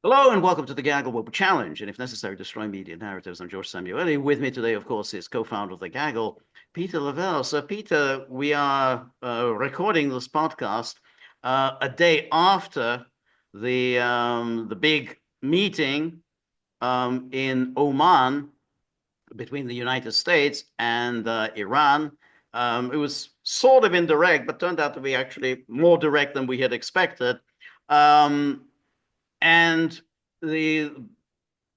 Hello and welcome to the Gaggle Web Challenge, and if necessary, destroy media narratives. I'm George Samuely. With me today, of course, is co-founder of the Gaggle, Peter Lavelle. So, Peter, we are recording this podcast a day after the big meeting in Oman between the United States and Iran. It was sort of indirect, but turned out to be actually more direct than we had expected. Um, and the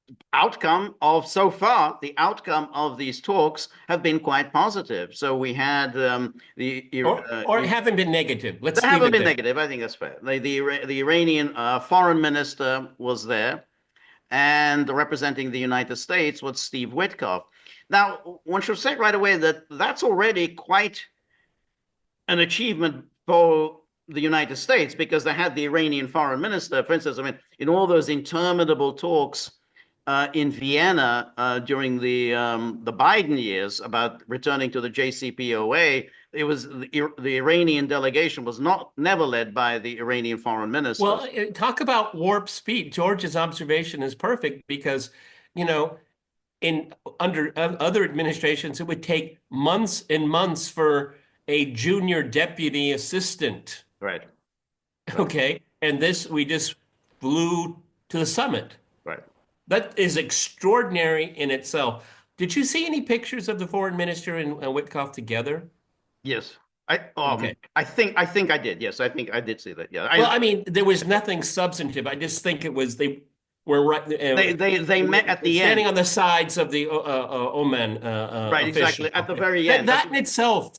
the outcome of these talks have been quite positive. So we had Or it haven't been negative. they Let's leave haven't it been there. negative. I think that's fair. The Iranian foreign minister was there, and representing the United States was Steve Witkoff. Now, one should say right away that that's already quite an achievement for the United States because they had the Iranian foreign minister, for instance. I mean, in all those interminable talks in Vienna during the Biden years about returning to the JCPOA, it was the Iranian delegation was not never led by the Iranian foreign minister. Well, talk about warp speed. George's observation is perfect because, you know, in under other administrations, it would take months and months for a junior deputy assistant. Right, right, Okay. And this, we just flew to the summit. right. That is extraordinary in itself. Did you see any pictures of the foreign minister and Witkoff together? Yes, Okay. I think I did. Yes, I think I did see that. Yeah, Well, I mean, there was nothing substantive. I just think it was they were right they met at the end. standing on the sides of the Oman Right, official. exactly. At the Okay, very that end. that in itself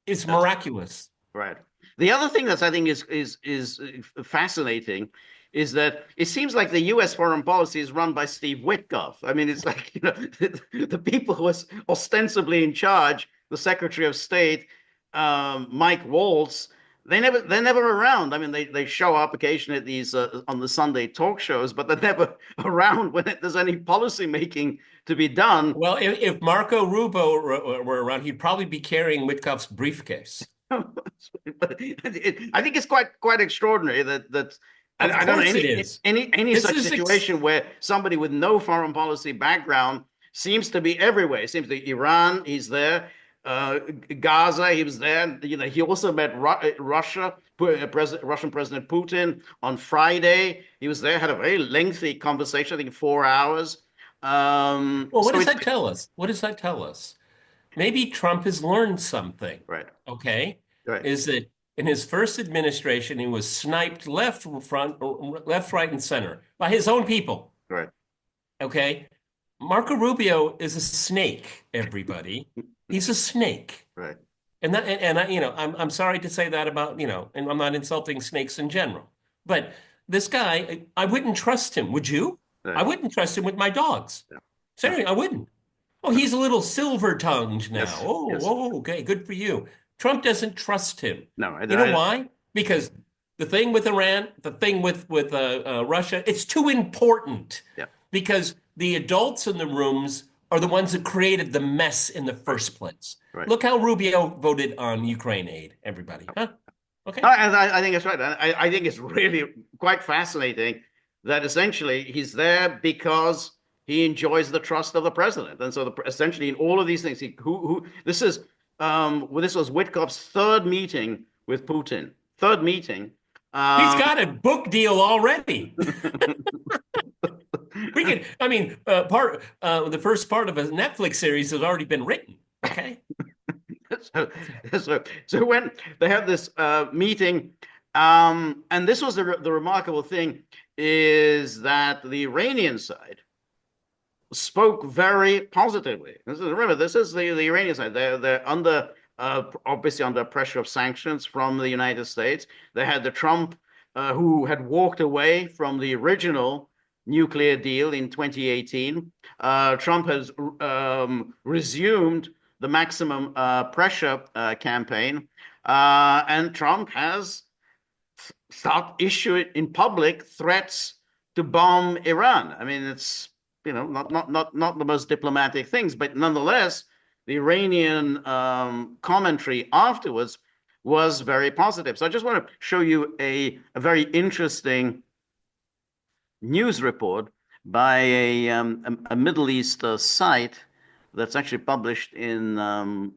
is That's miraculous. right. The other thing that I think is fascinating is that it seems like the U.S. foreign policy is run by Steve Witkoff. I mean, it's like, the people who are ostensibly in charge, the Secretary of State, Mike Waltz, they're never around. I mean, they show up occasionally at these on the Sunday talk shows, but they're never around when there's any policy making to be done. Well, if Marco Rubio were around, he'd probably be carrying Witkoff's briefcase. I think it's quite extraordinary that Of I don't know course it is. any This such is ex situation where somebody with no foreign policy background seems to be everywhere. It seems that Iran, he's there. Gaza, he was there. He also met Russian President Putin on Friday. He was there, had a very lengthy conversation, I think 4 hours. Well, what So does it's that tell us? What does that tell us? Maybe Trump has learned something. right, Okay, right, is that in his first administration, he was sniped left, right, and center by his own people. right. Okay, Marco Rubio is a snake, everybody. He's a snake. Right. I'm sorry to say that about, and I'm not insulting snakes in general, but this guy, I wouldn't trust him. Would you? I Right. wouldn't trust him with my dogs. Yeah. No. Seriously, I wouldn't. Oh, No. he's a little silver-tongued now. Yes. Oh, Yes. oh, okay, good for you. Trump doesn't trust him. No. You know why? Because the thing with Iran, the thing with Russia, it's too important. Yeah. Because the adults in the rooms are the ones that created the mess in the Right. first place. Right. Look how Rubio voted on Ukraine aid, everybody. Huh? No, Okay. I think it's right. I think it's really quite fascinating that essentially he's there because he enjoys the trust of the president, and so essentially in all of these things, this was Witkoff's third meeting with Putin, third meeting. He's Um, got a book deal already. I mean, the first part of a Netflix series has already been written. Okay. so, so when they have this meeting, and this was the remarkable thing is that the Iranian side spoke very positively. Remember, this is the Iranian side. They're under obviously under pressure of sanctions from the United States. They had the Trump who had walked away from the original nuclear deal in 2018. Trump has resumed the maximum pressure campaign, and Trump has start issuing in public threats to bomb Iran. I mean, it's not the most diplomatic things, but nonetheless, the Iranian commentary afterwards was very positive. So I just want to show you a very interesting news report by a Middle East site that's actually published in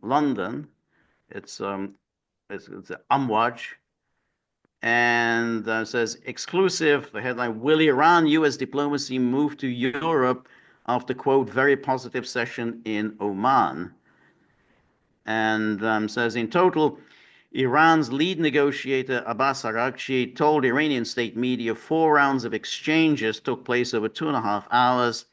London. It's it's Amwaj, and says exclusive. The headline: Will Iran U.S. diplomacy move to Europe after quote very positive session in Oman? And says in total, Iran's lead negotiator Abbas Araghchi told Iranian state media 4 rounds of exchanges took place over 2.5 hours.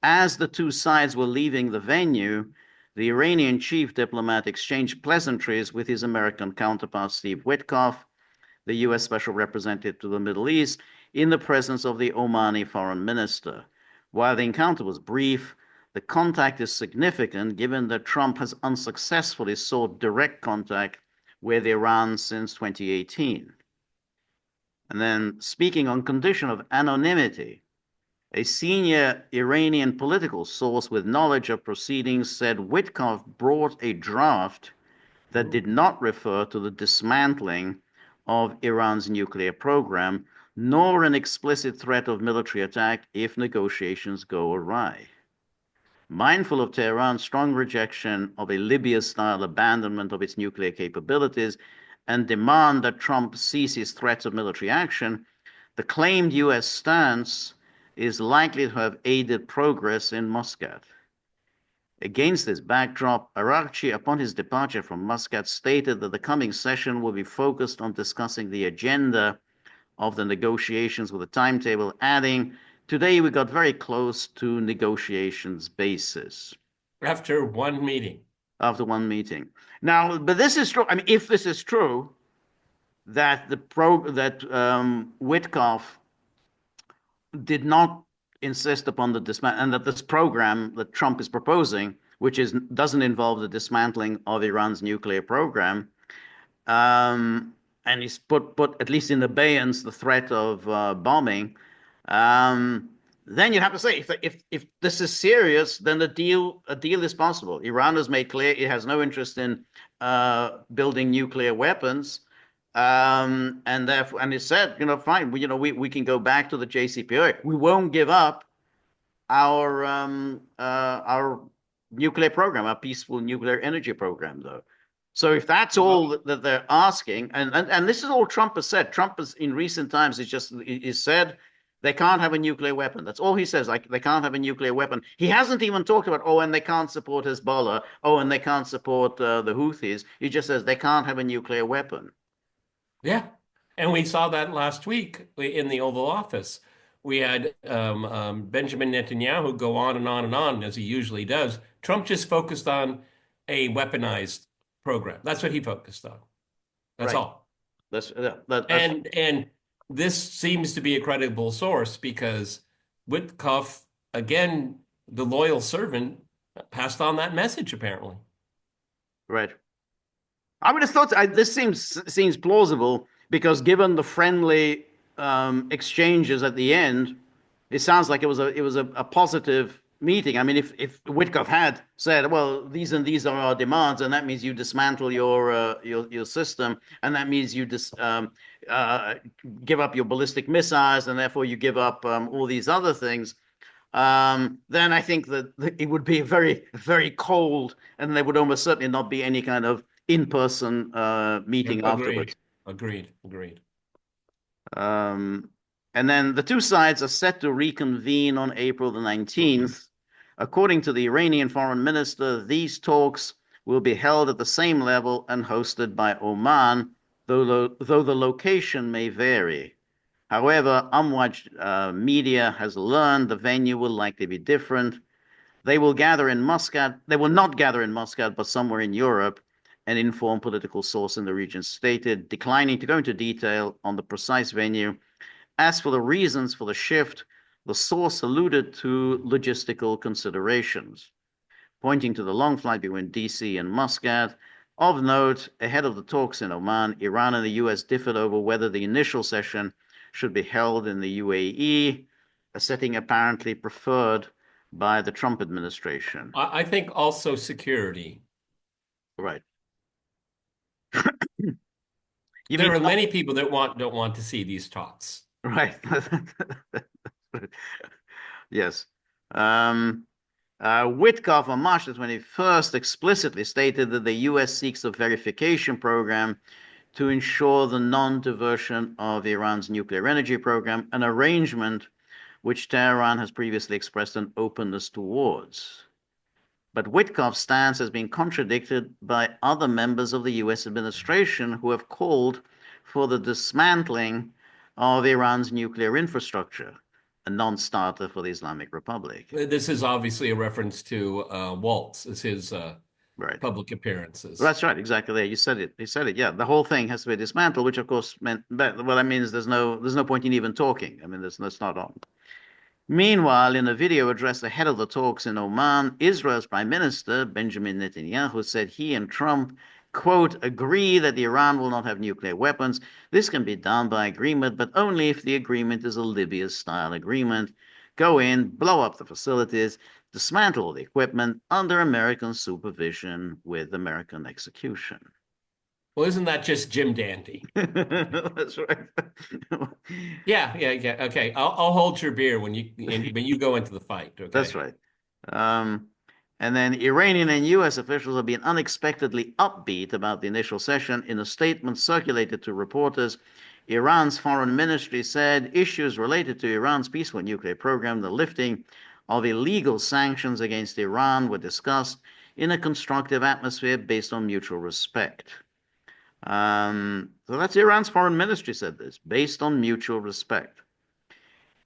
As the two sides were leaving the venue, the Iranian chief diplomat exchanged pleasantries with his American counterpart Steve Witkoff, the U.S. Special Representative to the Middle East, in the presence of the Omani foreign minister. While the encounter was brief, the contact is significant given that Trump has unsuccessfully sought direct contact with Iran since 2018. And then, speaking on condition of anonymity, a senior Iranian political source with knowledge of proceedings said Witkoff brought a draft that did not refer to the dismantling of Iran's nuclear program, nor an explicit threat of military attack if negotiations go awry. Mindful of Tehran's strong rejection of a Libya-style abandonment of its nuclear capabilities and demand that Trump ceases threats of military action, the claimed U.S. stance is likely to have aided progress in Muscat. Against this backdrop, Araghchi, upon his departure from Muscat, stated that the coming session will be focused on discussing the agenda of the negotiations with a timetable, adding, today we got very close to negotiations basis. After one meeting. After one meeting. Now, but this is true. I mean, if this is true, that Witkoff did not insist upon the dismantling, and that this program that Trump is proposing, which doesn't involve the dismantling of Iran's nuclear program, and he's put at least in abeyance the threat of bombing. Then you have to say if this is serious, then a deal is possible. Iran has made clear it has no interest in building nuclear weapons, and therefore, and it said, fine, we can go back to the JCPOA. We won't give up our nuclear program, our peaceful nuclear energy program, though. So if that's all that they're asking, and this is all Trump has said. Trump has in recent times is said they can't have a nuclear weapon. That's all he says. Like they can't have a nuclear weapon. He hasn't even talked about and they can't support Hezbollah. And they can't support the Houthis. He just says they can't have a nuclear weapon. Yeah. And we saw that last week in the Oval Office. We had Benjamin Netanyahu go on and on and on, as he usually does. Trump just focused on a weaponized program. That's what he focused on. That's Right. all. That's And this seems to be a credible source because Witkoff, again, the loyal servant, passed on that message, apparently. right. I would have thought this seems plausible because given the friendly exchanges at the end, it sounds like it was a positive meeting. I mean, if Witkoff had said, "Well, these and these are our demands," and that means you dismantle your system, and that means you uh, give up your ballistic missiles, and therefore you give up all these other things. Then I think that it would be very, very cold, and there would almost certainly not be any kind of in-person meeting afterwards. Agreed. Um, and then the two sides are set to reconvene on April the 19th. According to the Iranian foreign minister, these talks will be held at the same level and hosted by Oman, though the location may vary. However, Amwaj media has learned the venue will likely be different. They will gather in Muscat. They will not gather in Muscat, but somewhere in Europe, an informed political source in the region stated, declining to go into detail on the precise venue. As for the reasons for the shift, the source alluded to logistical considerations, pointing to the long flight between DC and Muscat. Of note, ahead of the talks in Oman, Iran and the US differed over whether the initial session should be held in the UAE, a setting apparently preferred by the Trump administration. I think also security. Right. There are many people that don't want to see these talks. Right. Yes. Um, Witkoff on March the 21st explicitly stated that the U.S. seeks a verification program to ensure the non-diversion of Iran's nuclear energy program, an arrangement which Tehran has previously expressed an openness towards. But Witkoff's stance has been contradicted by other members of the U.S. administration who have called for the dismantling of Iran's nuclear infrastructure, a non-starter for the Islamic Republic. This is obviously a reference to Waltz as his Right. public appearances. That's right, exactly there. You said it. You said it. Yeah, the whole thing has to be dismantled, which of course meant that, well, that means there's no point in even talking. I mean, that's not on. Meanwhile, in a video addressed ahead of the talks in Oman, Israel's Prime Minister, Benjamin Netanyahu, said he and Trump, quote, agree that Iran will not have nuclear weapons. This can be done by agreement, but only if the agreement is a Libya-style agreement. Go in, blow up the facilities, dismantle all the equipment under American supervision with American execution. Well, isn't that just Jim Dandy? That's right. Yeah, yeah, yeah. Okay, I'll hold your beer when you go into the fight. That's Okay. right. Um, and then Iranian and U.S. officials have been unexpectedly upbeat about the initial session. In a statement circulated to reporters, Iran's foreign ministry said issues related to Iran's peaceful nuclear program, the lifting of illegal sanctions against Iran, were discussed in a constructive atmosphere based on mutual respect. So that's Iran's foreign ministry said this, based on mutual respect.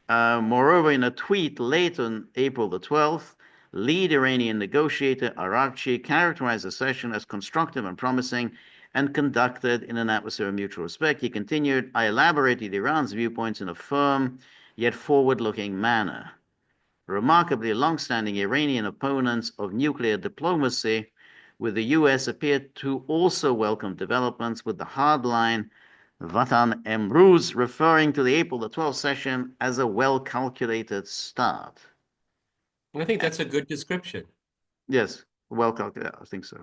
Moreover, in a tweet late on April the 12th, lead Iranian negotiator Arakchi characterized the session as constructive and promising and conducted in an atmosphere of mutual respect. He continued, I elaborated Iran's viewpoints in a firm yet forward-looking manner. Remarkably, long-standing Iranian opponents of nuclear diplomacy with the U.S. appeared to also welcome developments with the hardline Vatan Emruz, referring to the April the 12th session as a well-calculated start. I think that's a good description. Yes, well-calculated, I think so.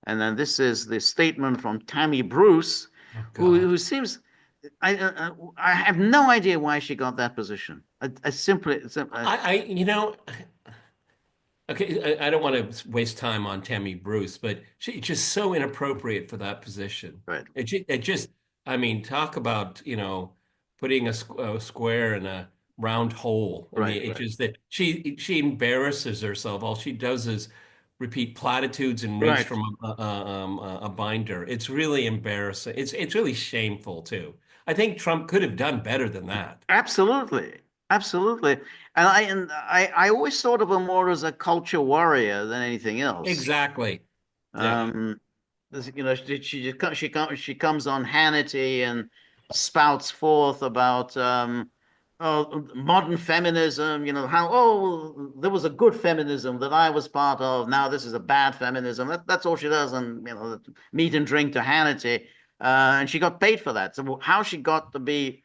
And then this is the statement from Tammy Bruce, Oh God. who seems, I have no idea why she got that position. I simply, You know, okay, I don't want to waste time on Tammy Bruce, but she's just so inappropriate for that position. right, It just, I mean, talk about, putting a square in a round hole. I right, mean, it's right, just that she embarrasses herself. All she does is repeat platitudes and reads right. from a binder. It's really embarrassing. It's really shameful too. I think Trump could have done better than that. Absolutely. Absolutely. And I always thought of her more as a culture warrior than anything else. Exactly. Yeah. Um, she comes on Hannity and spouts forth about modern feminism, how there was a good feminism that I was part of. Now this is a bad feminism. That's all she does, and meat and drink to Hannity. And she got paid for that. So how she got to be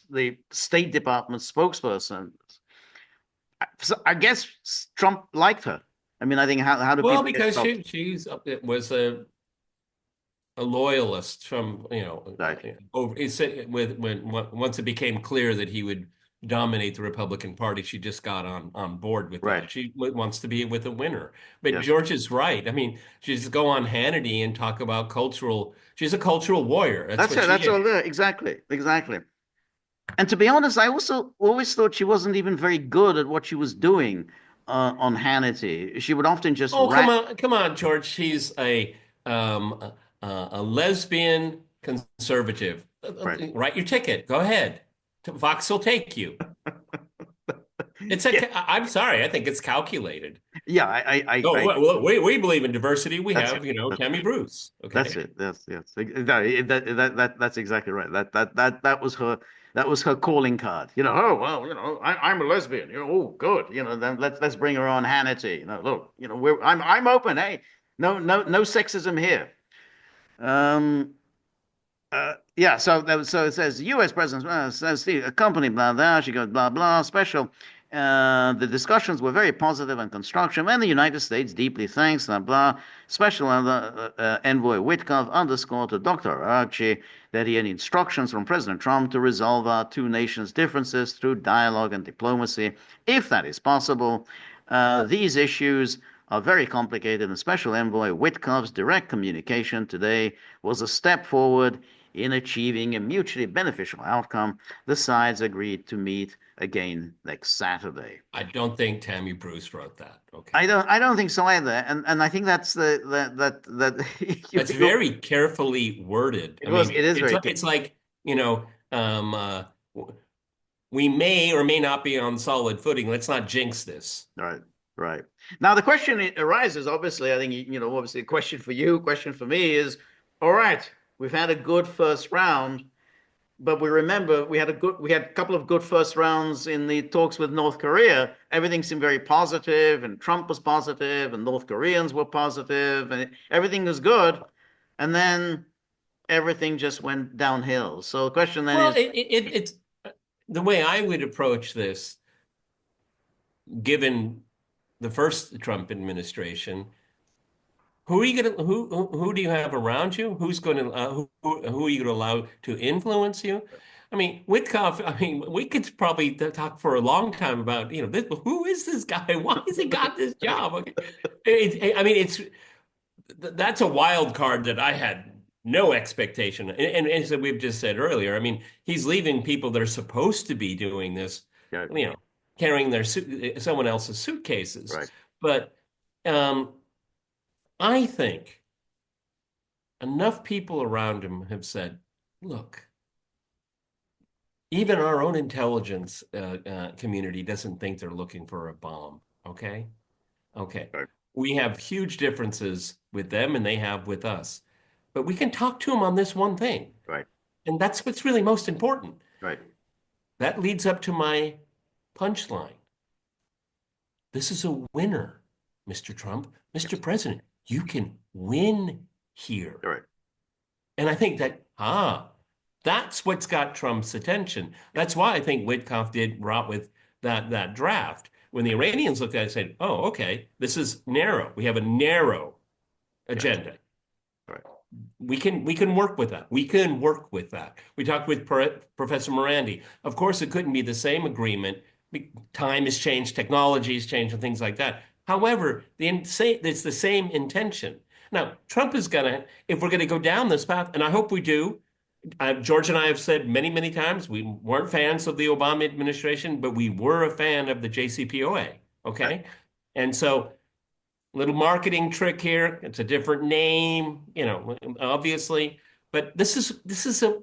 the State Department spokesperson, so I guess Trump liked her. I mean, I think how do Well, people get because stopped? she's it was a loyalist from Right. over it said with when once it became clear that he would dominate the Republican Party, she just got on board with Right. that. She wants to be with a winner. But Yes. George is right. I mean, she's go on Hannity and talk about cultural. She's a cultural warrior. That's That's what it. she That's all is. there. Exactly. Exactly. And to be honest, I also always thought she wasn't even very good at what she was doing on Hannity. She would often just Oh, rat. come on, George. She's a lesbian conservative. Right. Write your ticket. Go ahead. Vox will take you. Yeah. I'm sorry. I think it's calculated. Yeah. Oh, well, we believe in diversity. We That's it. have, Tammy Bruce. That's Okay. it. Yes. That's exactly right. That was her calling card. Oh well, I'm a lesbian. Oh good. Then let's bring her on Hannity. Look, I'm open. Hey, no sexism here. Um, yeah, so it says U.S. President says the company blah blah. She goes blah blah special. The discussions were very positive and constructive, and the United States deeply thanks, blah, blah. Special Envoy Witkoff underscored to Dr. Archie that he had instructions from President Trump to resolve our two nations' differences through dialogue and diplomacy, if that is possible. These issues are very complicated, and Special Envoy Witkoff's direct communication today was a step forward in achieving a mutually beneficial outcome. The sides agreed to meet again next Saturday. I don't think Tammy Bruce wrote that. Okay. I don't think so either. And I think that's the That's very carefully worded. I mean, it is very it's like, we may or may not be on solid footing. Let's not jinx this. right. Right. Now the question arises, obviously, I think obviously a question for you, question for me is, all right, we've had a good first round. But we remember we had a couple of good first rounds in the talks with North Korea. Everything seemed very positive, and Trump was positive, and North Koreans were positive, and everything was good. And then everything just went downhill. So the question then Well, is, it's the way I would approach this, given the first Trump administration. Who are you going to who do you have around you? Who's going to who are you going to allow to influence you? I mean, Witkoff. I mean, we could probably talk for a long time about who is this guy? Why has he got this job? Okay, I mean, that's a wild card that I had no expectation. And as we've just said earlier, I mean, he's leaving people that are supposed to be doing this, yeah, carrying their someone else's suitcases. right, But I think enough people around him have said, look, even our own intelligence community doesn't think they're looking for a bomb. Okay. Okay. right, We have huge differences with them and they have with us. But we can talk to them on this one thing. right, And that's what's really most important. right. That leads up to my punchline. This is a winner, Mr. Trump. Mr. Yes, President, you can win here. right. And I think that's what's got Trump's attention. That's why I think Witkoff did rot with that draft. When the Iranians looked at it and said, oh, okay, this is narrow. We have a narrow Yes, agenda. right, We can work with that. We can work with that. We talked with Professor Morandi. Of course, it couldn't be the same agreement. Time has changed, technology has changed, and things like that. However, it's the same intention. Now, Trump is gonna, if we're gonna go down this path, and I hope we do. George and I have said many, many times we weren't fans of the Obama administration, but we were a fan of the JCPOA. Okay, right, and so little marketing trick here. It's a different name, obviously, but this is a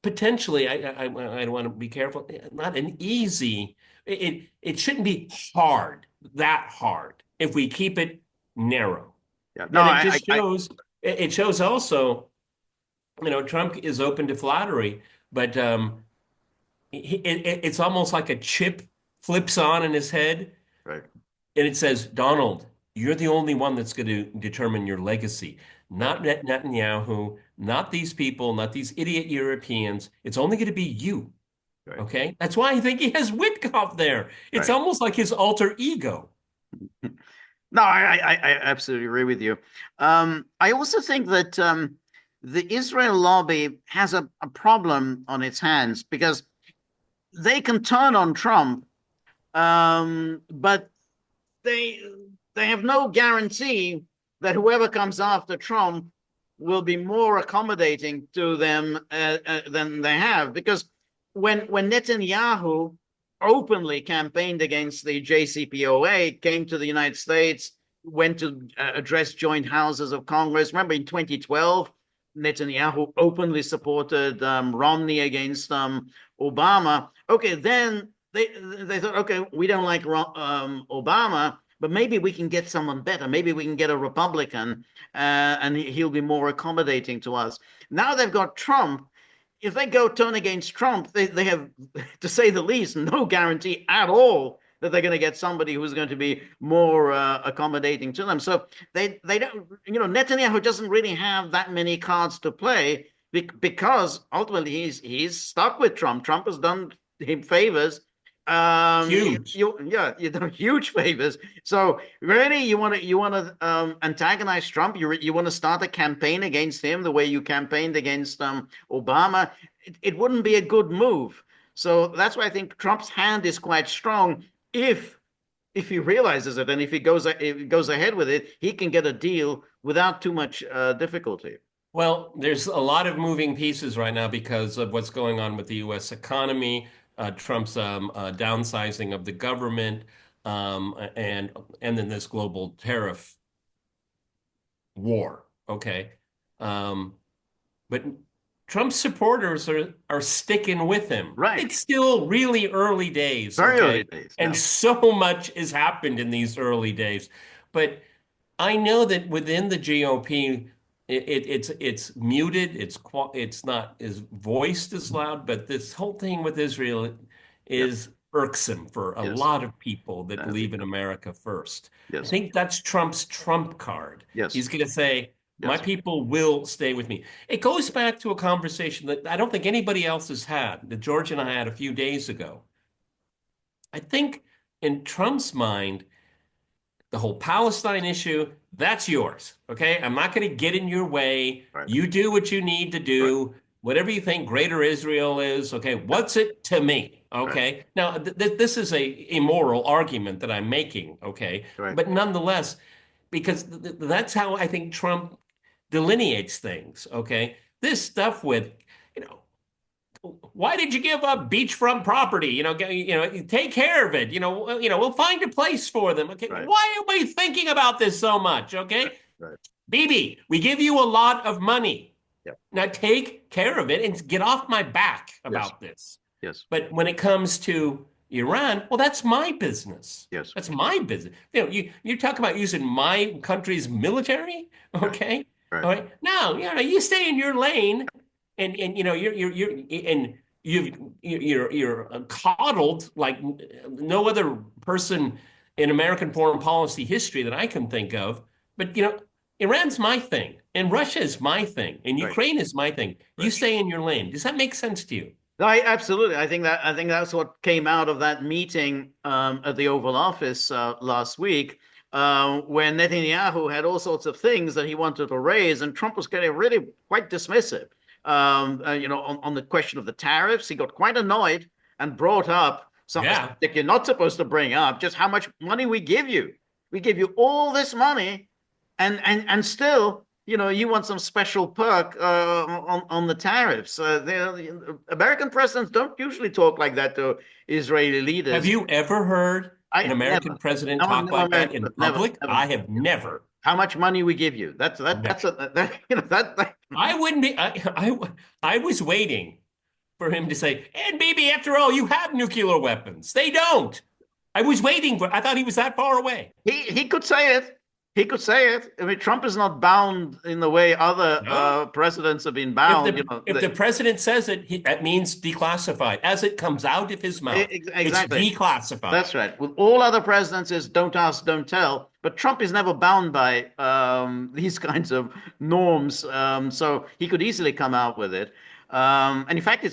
potentially. I want to be careful. Not an easy. It shouldn't be that hard if we keep it narrow. yeah. No, And it just shows. It shows also, Trump is open to flattery, but it's almost like a chip flips on in his head, right, and it says, Donald, you're the only one that's going to determine your legacy. right, Not Netanyahu, not these people, not these idiot Europeans. It's only going to be you. right, Okay? That's why I think he has Witkoff there. It's right. almost like his alter ego. No, I absolutely agree with you. I also think that the Israel lobby has a problem on its hands because they can turn on Trump, but they they have no guarantee that whoever comes after Trump will be more accommodating to them than they have. Because when Netanyahu openly campaigned against the JCPOA, came to the United States, went to address joint houses of Congress. Remember in 2012, Netanyahu openly supported Romney against Obama. Okay, then they thought, okay, we don't like Obama, but maybe we can get someone better. Maybe we can get a Republican, and he'll be more accommodating to us. Now they've got Trump. If they go turn against Trump, they have, to say the least, no guarantee at all that they're going to get somebody who's going to be more accommodating to them. So they don't, Netanyahu doesn't really have that many cards to play because ultimately he's stuck with Trump. Trump has done him favors. Huge. Yeah, you do huge favors. So really, you want to antagonize Trump? You want to start a campaign against him the way you campaigned against Obama? It wouldn't be a good move. So that's why I think Trump's hand is quite strong. If he realizes it, and if he goes ahead with it, he can get a deal without too much difficulty. Well, there's a lot of moving pieces right now because of what's going on with the U.S. economy, Trump's downsizing of the government, and then this global tariff war. Okay, um, but Trump's supporters are sticking with him. Right. It's still really early days. Very early Okay, days. and Yeah. so much has happened in these early days, but. I know that within the GOP, it's muted. It's not as voiced as loud. But this whole thing with Israel Yeah. is irksome for a Yes. lot of people that I think believe in America first. I yes. think that's Trump's trump card. Yes. He's going to say, "My Yes. people will stay with me." It goes back to a conversation that I don't think anybody else has had, that George and I had a few days ago. I think in Trump's mind the whole Palestine issue, that's yours. Okay. I'm not going to get in your way. Right. You do what you need to Right. do. Whatever you think greater Israel is, okay, what's it to me? Right. Okay. Now, this is a immoral argument that I'm making. Okay. Right. But nonetheless, because that's how I think Trump delineates things. Okay. This stuff with, you know, why did you give up beachfront property? Take care of it. We'll find a place for them. Okay, Right. why are we thinking about this so much? Okay, Right. Bibi, we give you a lot of money. Yeah. Now take care of it and get off my back Yes. about this. Yes. But when it comes to Iran, well, that's my business. Yes. That's my business. You talk about using my country's military. Right. Okay, Right. all right. Now, you stay in your lane and you're and you're coddled like no other person in American foreign policy history that I can think of. But Iran's my thing, and Russia is my thing, and Right. Ukraine is my thing. You Right. stay in your lane. Does that make sense to you? No, absolutely. I think that's what came out of that meeting at the Oval Office last week, when Netanyahu had all sorts of things that he wanted to raise, and Trump was getting really quite dismissive. On the question of the tariffs, he got quite annoyed and brought up something Yeah. that you're not supposed to bring up, just how much money we give you. We give you all this money, and still, you want some special perk on the tariffs. American presidents don't usually talk like that to Israeli Have leaders. you ever heard I an have American never. president No, talk no like that American, in never, public? never. I have never. How much money we give you? That's Never. that. I wouldn't be. I was waiting for him to say, and maybe after all, you have nuclear weapons. They don't. I was waiting for. I thought he was that far away. He could say it. He could say it. I mean, Trump is not bound in the way other No. presidents have been If bound. the if the president says it, that means declassified. As it comes out of his mouth, it's Exactly. declassified. That's right. With all other presidents, is don't ask, don't tell. But Trump is never bound by these kinds of norms, so he could easily come out with it. And in fact,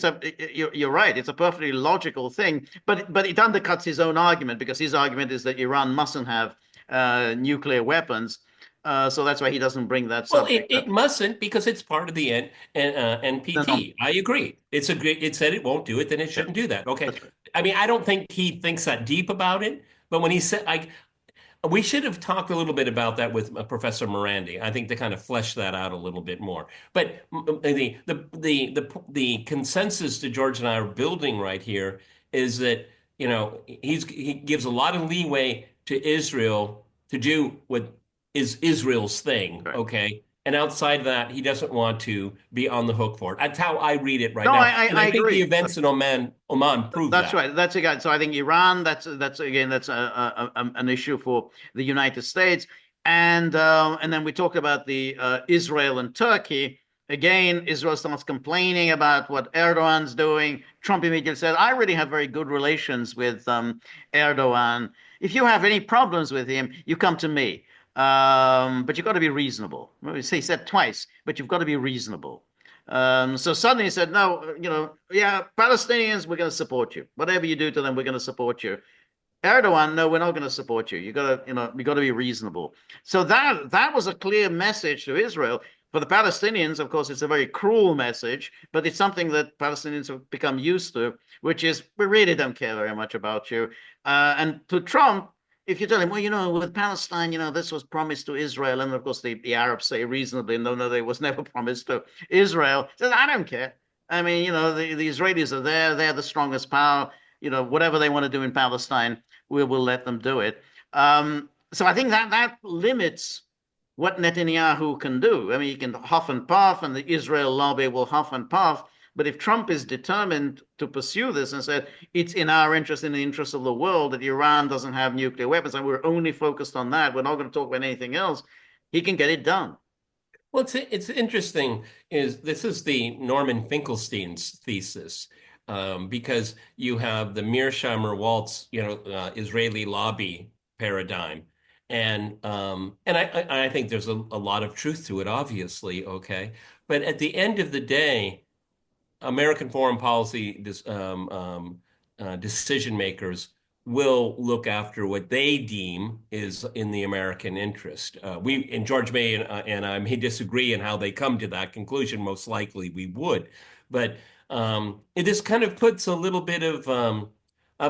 you're right. It's a perfectly logical thing, but it undercuts his own argument because his argument is that Iran mustn't have nuclear weapons. So that's why he doesn't bring that Well, it, subject up. it mustn't because it's part of the No, no, NPT. I agree. It said it won't do it, then it yeah, shouldn't do that. Okay. that's right. I mean, I don't think he thinks that deep about it, but when he said, we should have talked a little bit about that with Professor Morandi. I think to kind of flesh that out a little bit more. But the consensus that George and I are building right here is that he gives a lot of leeway to Israel to do what is Israel's thing, Right. okay? And outside of that, he doesn't want to be on the hook for it. That's how I read it right No, now. I, And I I think the agree. events in Oman prove That's that. right. That's again. So I think Iran. That's again. That's an issue for the United States, and then we talk about the Israel and Turkey. Again, Israel starts complaining about what Erdogan's doing. Trump immediately said, "I really have very good relations with Erdogan. If you have any problems with him, you come to me. But you've got to be reasonable." Well, he said twice, but you've got to be reasonable. So suddenly he said, no, yeah, Palestinians, we're going to support you. Whatever you do to them, we're going to support you. Erdogan, no, we're not going to support you. You got to be reasonable. So that was a clear message to Israel. For the Palestinians, of course, it's a very cruel message, but it's something that Palestinians have become used to, which is we really don't care very much about you. And to Trump, if you tell him, well, with Palestine, this was promised to Israel, and of course the Arabs say reasonably, no, no, it was never promised to Israel. He says, I don't care. I mean, the Israelis are there; they're the strongest power. Whatever they want to do in Palestine, we will let them do it. So I think that limits what Netanyahu can do. I mean, he can huff and puff, and the Israel lobby will huff and puff. But if Trump is determined to pursue this and said it's in our interest, in the interest of the world, that Iran doesn't have nuclear weapons, and we're only focused on that, we're not going to talk about anything else, he can get it done. Well, it's interesting. This is the Norman Finkelstein's thesis, because you have the Mearsheimer Waltz, Israeli lobby paradigm, and I think there's a lot of truth to it, obviously. Okay, but at the end of the day, American foreign policy decision makers will look after what they deem is in the American interest. We and George May and I may disagree in how they come to that conclusion. Most likely, we would, but it just kind of puts a little bit of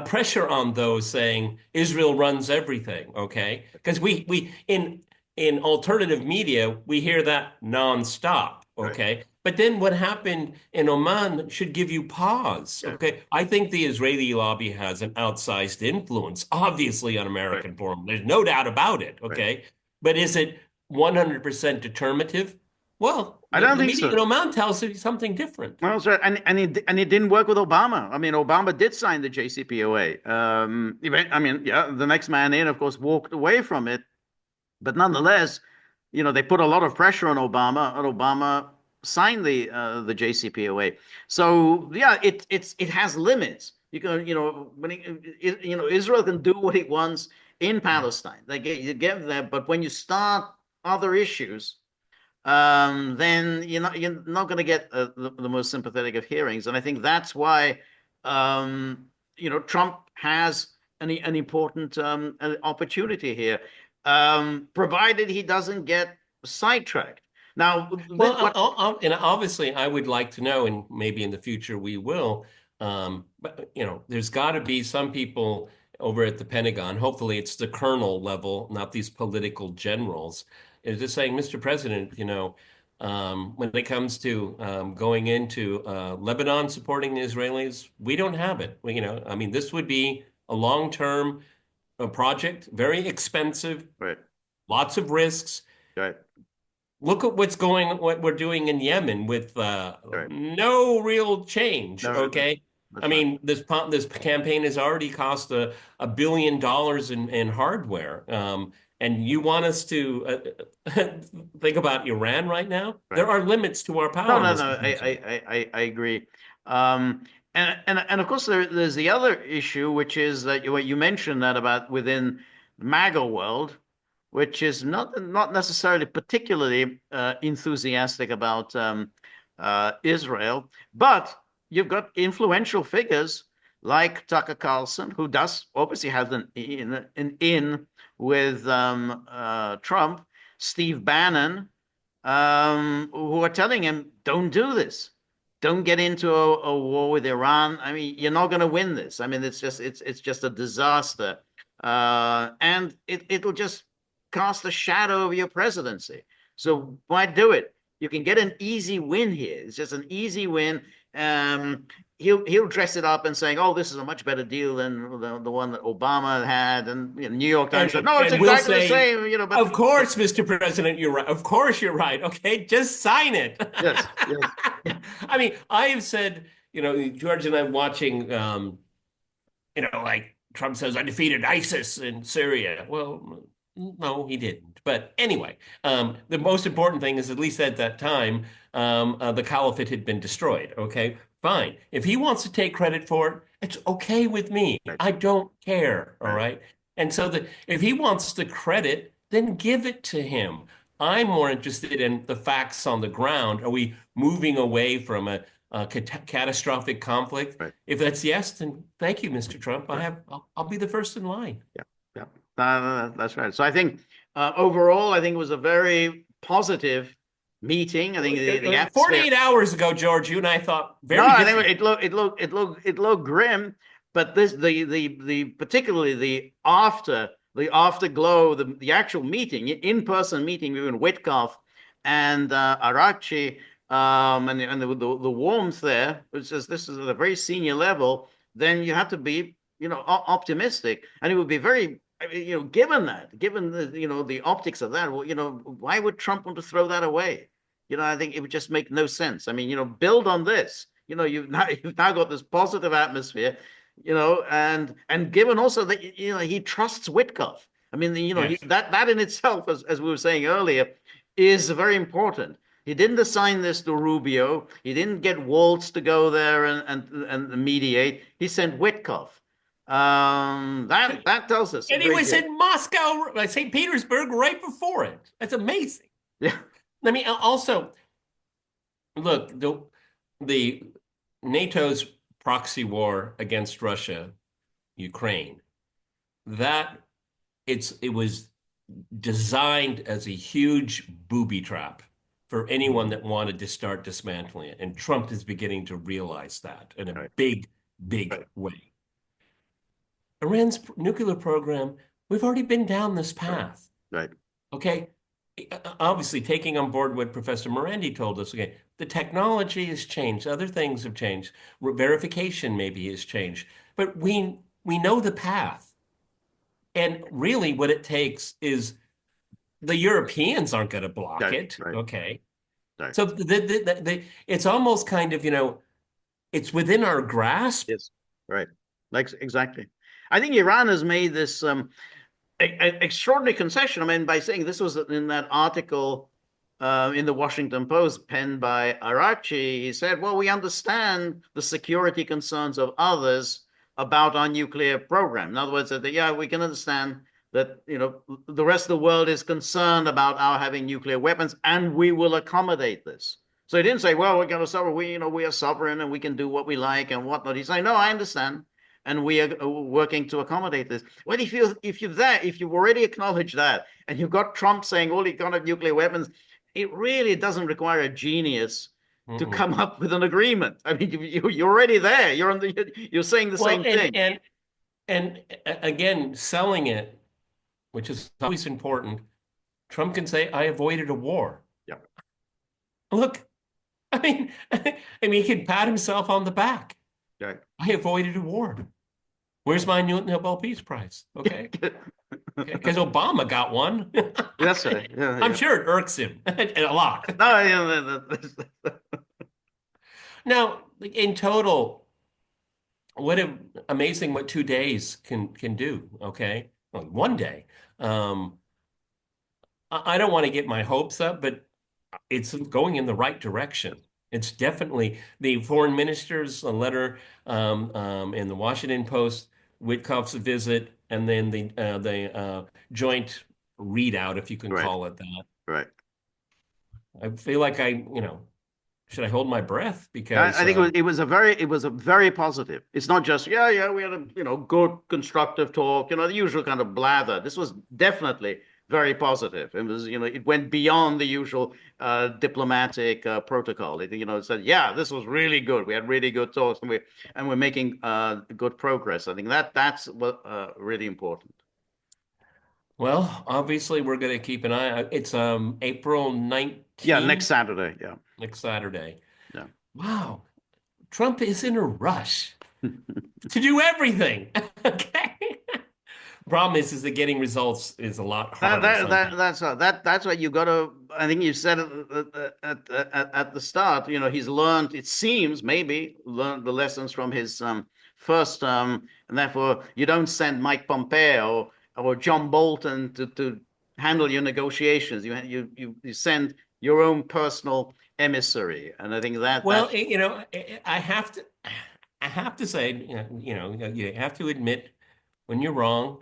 pressure on those saying Israel runs everything. Okay, because we in alternative media we hear that nonstop. Right. Okay. But then what happened in Oman should give you pause. Yeah. Okay. I think the Israeli lobby has an outsized influence, obviously, on Right. American foreign. There's no doubt about it. Right. Okay. But is it 100% determinative? Well, I the, don't the think media so. in Oman tells you something different. Well, that's right. And it didn't work with Obama. I mean, Obama did sign the JCPOA. I mean, yeah, the next man in, of course, walked away from it. But nonetheless, they put a lot of pressure on Obama, and Obama signed the JCPOA. So yeah, it has limits. You can, Israel can do what it wants in Palestine. You get there, but when you start other issues, then you're not going to get the most sympathetic of hearings. And I think that's why Trump has an important opportunity here, provided he doesn't get sidetracked. Now, Well, what? and obviously, I would like to know, and maybe in the future we will. But there's got to be some people over at the Pentagon. Hopefully, it's the colonel level, not these political generals. Is just saying, Mr. President, when it comes to going into Lebanon supporting the Israelis, we don't have it. I mean, this would be a long-term project, very expensive, Right, lots of risks. right, Look at what we're doing in Yemen with right. no real change. No, Okay, I that's right. mean this campaign has already cost $1 billion in hardware, and you want us to think about Iran right now? There Right. are limits to our No, power, no, Mr. no. President. I agree. And of course there's the other issue, which is that what you mentioned that about within MAGA world, which is not necessarily particularly enthusiastic about Israel, but you've got influential figures like Tucker Carlson, who does obviously have an in with Trump, Steve Bannon, who are telling him, don't do this. Don't get into a war with Iran. I mean, you're not going to win this. I mean, it's just a disaster, and it'll just cast a shadow over your presidency. So why do it? You can get an easy win here. It's just an easy win. Um, he'll dress it up and saying, "Oh, this is a much better deal than the one that Obama had." And New York Times said, "No, it's And we'll exactly the say, same." But of course, Mr. President, you're right. Of course, you're right. Okay, just sign it. yes, yes, I mean, I have said, George and I watching, like Trump says, I defeated ISIS in Syria. Well, no, he didn't. But anyway, the most important thing is, at least at that time, the caliphate had been destroyed. Okay, fine. If he wants to take credit for it, it's okay with me. right, I don't care. All right, right. And so that if he wants the credit, then give it to him. I'm more interested in the facts on the ground. Are we moving away from a catastrophic conflict? Right. If that's yes, then thank you, Mr. Trump. Right. I'll be the first in line. Yeah. Yeah. That's right. So I think overall, I think it was a very positive meeting. I think the atmosphere. 48 hours ago, George, you and I thought No, very I think different. it looked grim, but this the particularly the afterglow, the actual meeting, in-person meeting between Witkoff and Arachi, and the warmth there, which is this is at a very senior level, then you have to be, optimistic, and it would be very, I mean, given the, the optics of that, well, why would Trump want to throw that away? I think it would just make no sense. I mean, build on this. You've now got this positive atmosphere, and given also that he trusts Witkoff. I mean, Yes. that in itself, as we were saying earlier, is very important. He didn't assign this to Rubio. He didn't get Waltz to go there and mediate. He sent Witkoff. That tells us a And he great was deal. in Moscow, St. Petersburg, right before it. That's amazing. Yeah, Let me also look, the NATO's proxy war against Russia, Ukraine, that it was designed as a huge booby trap for anyone that wanted to start dismantling it. And Trump is beginning to realize that in a right, big, big right, way. Iran's nuclear program, we've already been down this right, path. right. Okay. Obviously, taking on board what Professor Morandi told us, okay, the technology has changed, other things have changed, verification maybe has changed, but we know the path. And really, what it takes is the Europeans aren't going to block Right, it. right, Okay. right. So it's almost kind of, it's within our grasp. Yes, right. Like exactly. I think Iran has made this extraordinary concession. I mean, by saying this was in that article in the Washington Post penned by Arachi, he said, "Well, we understand the security concerns of others about our nuclear program." In other words, that yeah, we can understand that the rest of the world is concerned about our having nuclear weapons, and we will accommodate this. So he didn't say, "Well, we're going to suffer. We are sovereign and we can do what we like and whatnot." He's saying, "No, I understand." And we are working to accommodate this. Well, if you've already acknowledged that, and you've got Trump saying all he got of nuclear weapons, it really doesn't require a genius to Mm-mm. come up with an agreement. I mean, you're already there. You're saying the Well, same thing. and again, selling it, which is always important. Trump can say, "I avoided a war." Yeah, Look, I mean, he can pat himself on the back. right. I avoided a war. Where's my new Nobel Peace Prize? Okay, because Obama got one. That's right. Yeah, I'm yeah. sure it irks him a lot. No, Now, in total, amazing what 2 days can do. Okay, well, one day. Um, I don't want to get my hopes up, but it's going in the right direction. It's definitely the foreign minister's a letter in the Washington Post, Witkoff's visit, and then the joint readout, if you can right, call it that. right. I feel like should I hold my breath I because think it was a very positive. It's not just yeah, yeah, we had a good constructive talk, the usual kind of blather. This was definitely very positive. It was it went beyond the usual diplomatic protocol. It said yeah, this was really good. We had really good talks, and we're making good progress. I think that's what really important. well, obviously we're going to keep an eye. It's April Yeah, next 19th, Saturday. Yeah, next Saturday. yeah. Wow, Trump is in a rush to do everything. Okay. Problem is that getting results is a lot That, harder that, sometimes. that, that's that's what you got to. I think you said it at the start. He's learned. It seems maybe learned the lessons from his first and therefore you don't send Mike Pompeo or John Bolton to handle your negotiations. You send your own personal emissary, and I think Well, that's I have to say, you have to admit when you're wrong.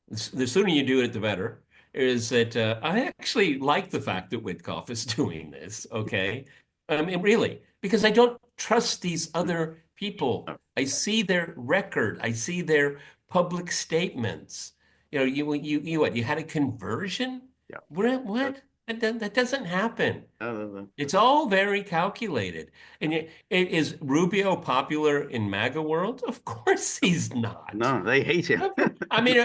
The sooner you do it, the better. is that I actually like the fact that Witkoff is doing this. Okay, I mean, really, because I don't trust these other people. Oh, I see their record. I see their public statements. You what? You had a conversion? yeah. What? Uh, What? That doesn't happen. uh, It's all very calculated. And is Rubio popular in MAGA world? Of course he's not. no, they hate him. I mean,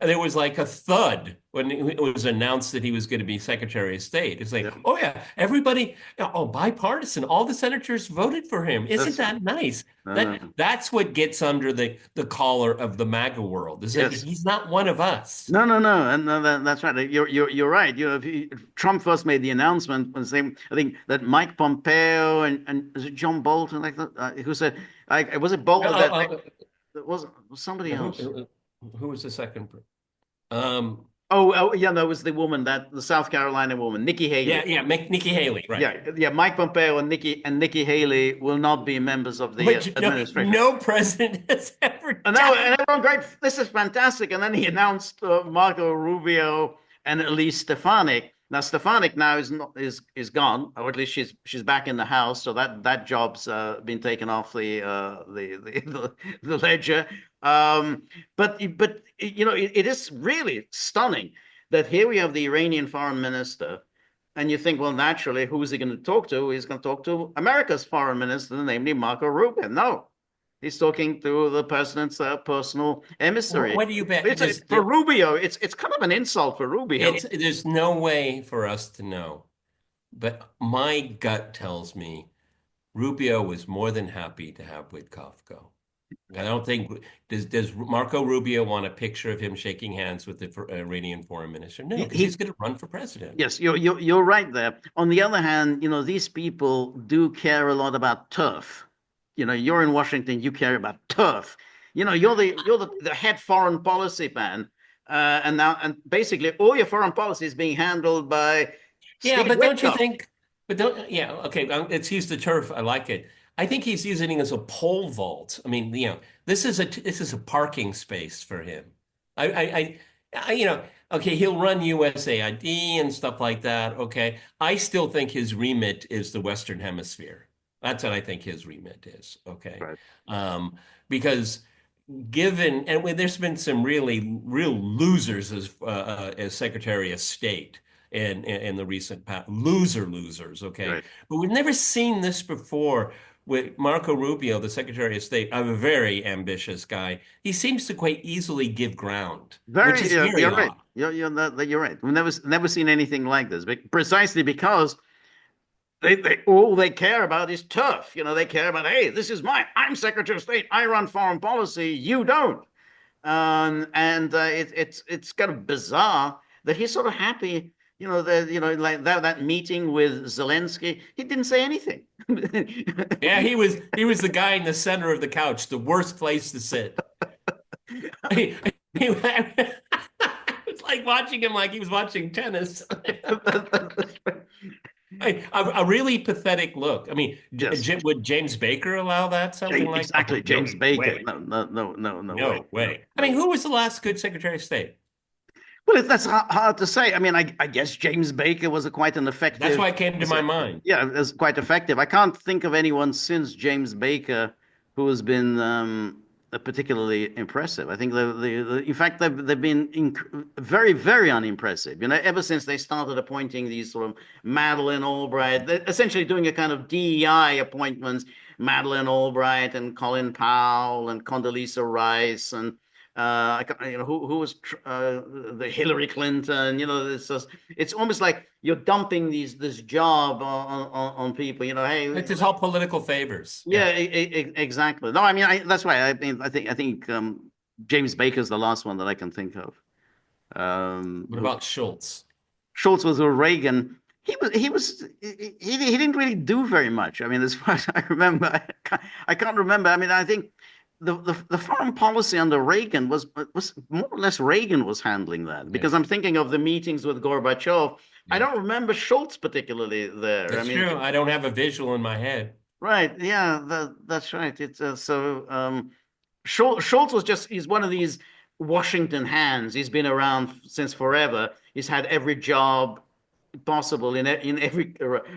there was like a thud when it was announced that he was going to be Secretary of State. It's like, Yeah, oh yeah, everybody, oh, bipartisan, all the senators voted for him. Isn't that's that nice? no, That no. that's what gets under the collar of the MAGA world, is that Yes. he's not one of us. No, no, no, and that's right. You're right. If Trump first made the announcement, was saying, I think that Mike Pompeo and is it John Bolton like that, who said, was it Uh, Bolton uh, that was somebody who, else? who was the second? Um, Oh, yeah, no, it was the woman that the South Carolina woman, Nikki yeah, Haley. yeah, Nikki Haley, right? Yeah, yeah. Mike Pompeo and Nikki Haley will not be members of the Which administration. no president has ever And now, and done. everyone, great, this is fantastic. And then he announced Marco Rubio and Elise Stefanik. Now Stefanik now is not is gone, or at least she's back in the House, so that job's been taken off the ledger. But it is really stunning that here we have the Iranian foreign minister, and you think, well, naturally, who is he going to talk to? He's going to talk to America's foreign minister, namely Marco Rubio. No, he's talking to the president's personal emissary. What do you bet? For Rubio, it's kind of an insult for Rubio. There's no way for us to know, but my gut tells me Rubio was more than happy to have Witkoff go. I don't think does Marco Rubio want a picture of him shaking hands with the Iranian foreign minister? No, because he's going to run for president. Yes, you're right there. On the other hand, these people do care a lot about turf. You're in Washington, you care about turf. You're the head foreign policy man, and basically all your foreign policy is being handled by Yeah, Steve but don't you Witkoff. think? But don't, yeah, okay. Let's use the turf. I like it. I think he's using it as a pole vault. I mean, this is a parking space for him. I okay, he'll run USAID and stuff like that. Okay, I still think his remit is the Western Hemisphere. That's what I think his remit is. Okay, Right. um, because given and there's been some really real losers as Secretary of State in the recent past, losers, okay, Right. but we've never seen this before with Marco Rubio, the Secretary of State. I'm a very ambitious guy. He seems to quite easily give ground, which Very, is yeah, very you're right. odd. You're right. We've never seen anything like this, precisely because they all they care about is turf. They care about, hey, this is I'm Secretary of State. I run foreign policy. You don't. And it's kind of bizarre that he's sort of happy. Like that meeting with Zelensky, he didn't say anything. Yeah, he was the guy in the center of the couch, the worst place to sit. It's like watching him like he was watching tennis. A really pathetic look. I mean, Yes, would James Baker allow that? Something like, oh, exactly. no James Baker. way. No, no, no, no, no way. No No, way. I mean, no. who was the last good Secretary of State? Well, that's hard to say. I mean, I guess James Baker was quite an That's effective. why it came to my mind. Yeah, it was quite effective. I can't think of anyone since James Baker who has been particularly impressive. I think in fact they've been very very unimpressive. Ever since they started appointing these sort of Madeleine Albright, they're essentially doing a kind of DEI appointments. Madeleine Albright and Colin Powell and Condoleezza Rice and who was the Hillary Clinton. It's almost like you're dumping this job on people. Hey, It's all political favors. yeah, Yeah. exactly. No, I mean, that's why I think James Baker's the last one that I can think of. What about Schultz? Schultz was with Reagan. He didn't really do very much. I mean, as far as I remember, I can't remember. I mean, I think the foreign policy under Reagan was more or less Reagan was handling that, Yeah. because I'm thinking of the meetings with Gorbachev. I Yeah. don't remember Schultz particularly there. I That's mean, true. I don't have a visual in my head. right? Yeah, that's right. It's so Schultz was he's one of these Washington hands. He's been around since forever. He's had every job possible in every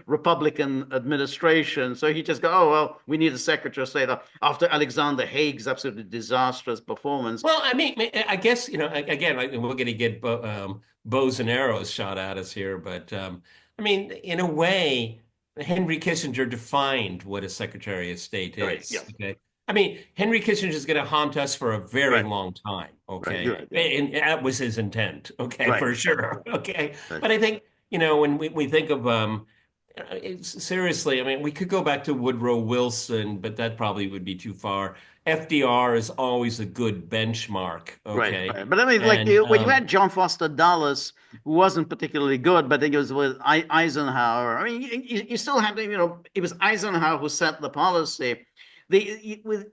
Republican administration. So he just go, oh well, we need a Secretary of State after Alexander Haig's absolutely disastrous performance. Well, I mean, I guess, again, we're going to get bows and arrows shot at us here, but I mean, in a way, Henry Kissinger defined what a Secretary of State Right. is. Yes. Okay. I mean, Henry Kissinger is going to haunt us for a very Right. long time. Right. You're Okay. right. Yeah. And that was his intent. Okay. Right. For sure. Okay. Right. But I think, when we think of, seriously, I mean, we could go back to Woodrow Wilson, but that probably would be too far. FDR is always a good benchmark, Right, okay? right. But I mean, like And when you had John Foster Dulles, who wasn't particularly good, but I think it was with Eisenhower. I mean, you still had, it was Eisenhower who set the policy. With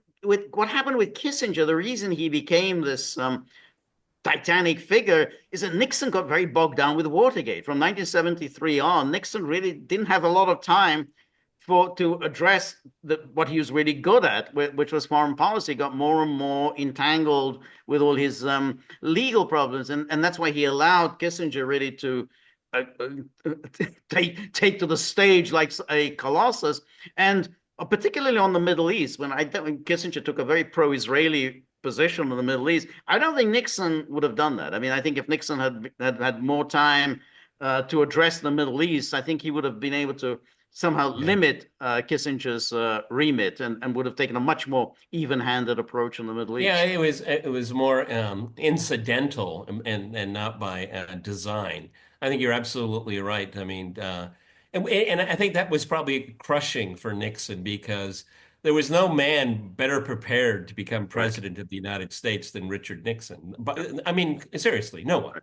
what happened with Kissinger, the reason he became this titanic figure is that Nixon got very bogged down with Watergate. From 1973 on, Nixon really didn't have a lot of time to address what he was really good at, which was foreign policy. Got more and more entangled with all his legal problems, and that's why he allowed Kissinger really to take to the stage like a colossus, and particularly on the Middle East, when Kissinger took a very pro-Israeli position in the Middle East. I don't think Nixon would have done that. I mean, I think if Nixon had more time to address the Middle East, I think he would have been able to somehow limit Kissinger's remit and would have taken a much more even-handed approach in the Middle yeah, East. it was more incidental and not by design. I think you're absolutely right. I mean, and I think that was probably crushing for Nixon because there was no man better prepared to become Right. president of the United States than Richard Nixon. Yeah. But I mean, seriously, no one. Right.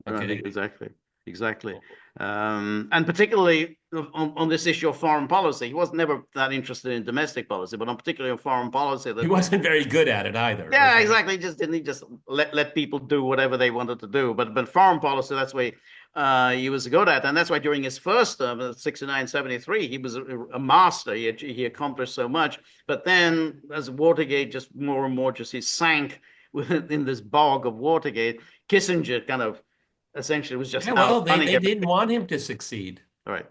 No, no, Okay. exactly. Exactly. And particularly on this issue of foreign policy, he was never that interested in domestic policy, but on particularly on foreign policy, He that wasn't very good at it either. yeah, Okay. exactly. He just let people do whatever they wanted to do. But foreign policy, that's why he was good at, and that's why during his first term, 69, 73, he was a master. He accomplished so much. But then, as Watergate just more and more just he sank within this bog of Watergate, Kissinger kind of essentially was just Yeah, out well, they running didn't everything. want him to succeed. All right.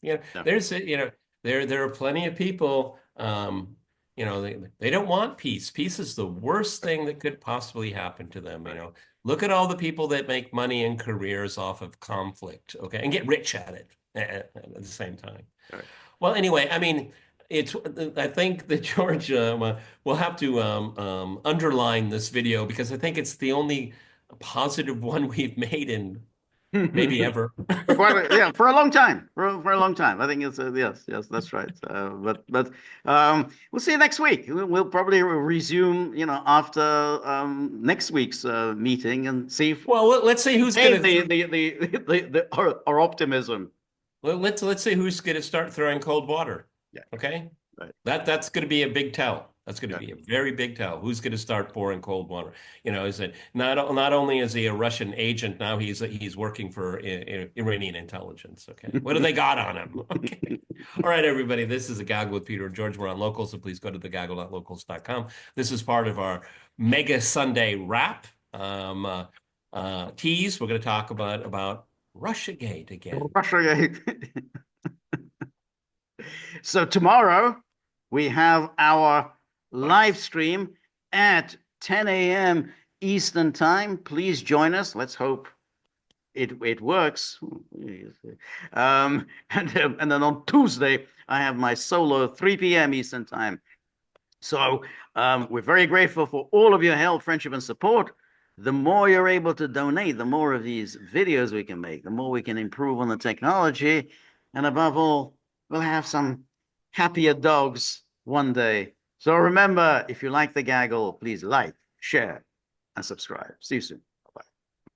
Yeah, Yeah. there are plenty of people, they don't want peace. Peace is the worst thing that could possibly happen to them, Right. Look at all the people that make money and careers off of conflict, okay, and get rich at it at the same time. All right. Well, anyway, I mean, I think that George will have to underline this video because I think it's the only positive one we've made in maybe ever. For quite yeah, for a long time, for a long time. I think it's yes, yes, that's right. But we'll see you next week. We'll probably resume, after next week's meeting and see if Well, let's see who's hey, going to our optimism. let's see who's going to start throwing cold water. Yeah, Okay, right. that's going to be a big tell. That's going to Yeah. be a very big tell. Who's going to start pouring cold water? Is it not only is he a Russian agent now, he's working for Iranian intelligence. Okay, what do they got on him? Okay, all right, everybody. This is a Gaggle with Peter and George. We're on Locals, so please go to thegaggle.locals.com. This is part of our Mega Sunday wrap. Tease. We're going to talk about Russiagate again. Russia. So tomorrow we have our live stream at 10 a.m. Eastern time. Please join us. Let's hope it works. And then on Tuesday, I have my solo 3 p.m. Eastern time. So we're very grateful for all of your help, friendship, and support. The more you're able to donate, the more of these videos we can make, the more we can improve on the technology. And above all, we'll have some happier dogs one day. So remember, if you like the gaggle, please like, share, and subscribe. See you soon.